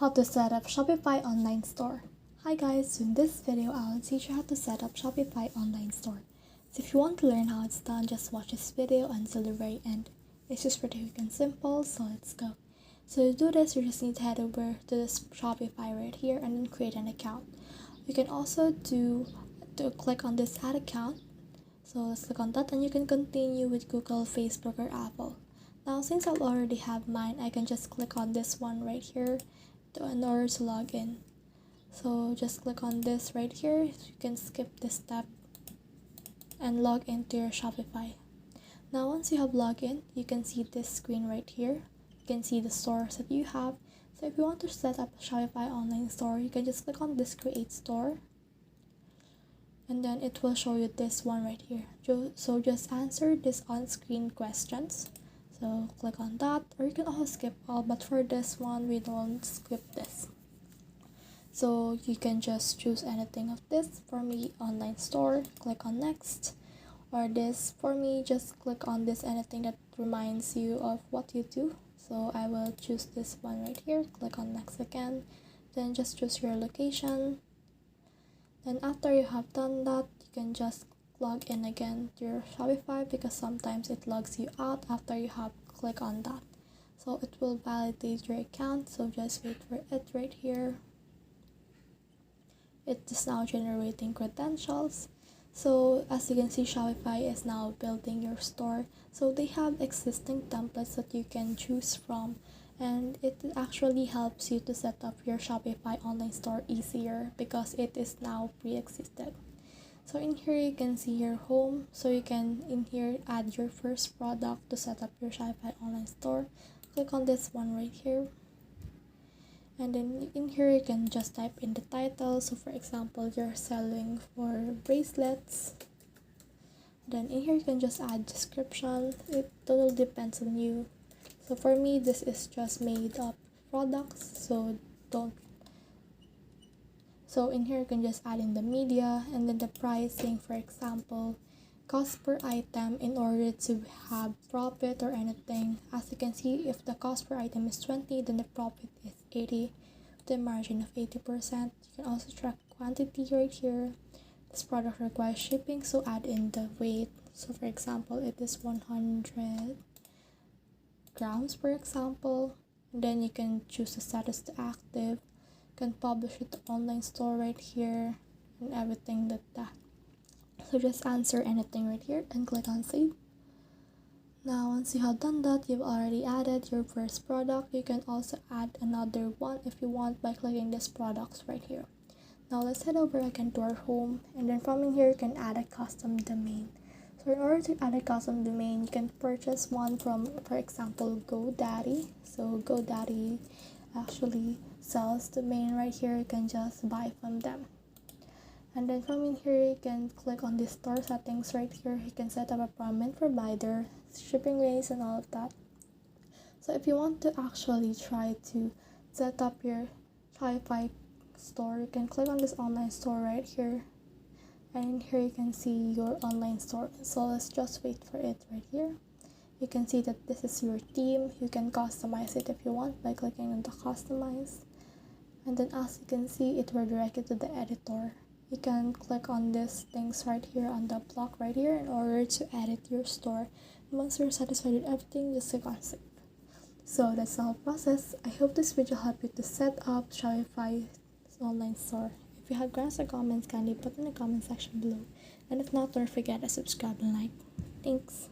How to set up Shopify online store. Hi guys, so in this video I'll teach you how to set up Shopify online store. So if you want to learn how it's done, just watch this video until the very end. It's just pretty quick and simple, so let's go. So to do this, you just need to head over to this Shopify right here and then create an account. You can also click on this add account. So let's click on that and you can continue with Google, Facebook, or Apple. Now since I already have mine, I can just click on this one right here in order to log in. So just click on this right here. You can skip this step and log into your Shopify. Now once you have logged in, you can see this screen right here. You can see the stores that you have. So if you want to set up a Shopify online store, you can just click on this create store and then it will show you this one right here. So just answer this on-screen questions. So click on that, or you can also skip all, but for this one we don't skip this. So you can just choose anything of this. For me, online store, click on next. Or this, for me, just click on this, anything that reminds you of what you do. So I will choose this one right here, click on next again. Then just choose your location. Then after you have done that, you can just log in again to your Shopify, because sometimes it logs you out after you have clicked on that. So it will validate your account, so just wait for it right here. It is now generating credentials. So as you can see, Shopify is now building your store. So they have existing templates that you can choose from, and it actually helps you to set up your Shopify online store easier because it is now pre-existed. So in here you can see your home, so you can in here add your first product to set up your Shopify online store. Click on this one right here, and then in here you can just type in the title. So for example, you're selling for bracelets. Then in here you can just add description. It totally depends on you. So for me, this is just made up products, so in here you can just add in the media and then the pricing. For example, cost per item in order to have profit or anything. As you can see, if the cost per item is 20, then the profit is 80, the margin of 80%. You can also track quantity right here. This product requires shipping, so add in the weight. So for example, it is 100 grams per example. And then you can choose the status to active. Can publish it to online store right here and everything like that. So just answer anything right here and click on save. Now once you have done that, you've already added your first product. You can also add another one if you want by clicking this products right here. Now let's head over again to our home, and then from in here you can add a custom domain. So in order to add a custom domain, you can purchase one from, for example, GoDaddy. So GoDaddy actually sells domain right here. You can just buy from them, and then from in here you can click on the store settings right here. You can set up a permanent provider, shipping rates, and all of that. So if you want to actually try to set up your Shopify store, you can click on this online store right here, and in here you can see your online store. So let's just wait for it right here. You can see that this is your theme. You can customize it if you want by clicking on the customize. And then as you can see, it will direct you to the editor. You can click on these things right here on the block right here in order to edit your store. And once you're satisfied with everything, just click on save. So that's the whole process. I hope this video helped you to set up Shopify online store. If you have questions or comments, kindly put in the comment section below. And if not, don't forget to subscribe and like. Thanks.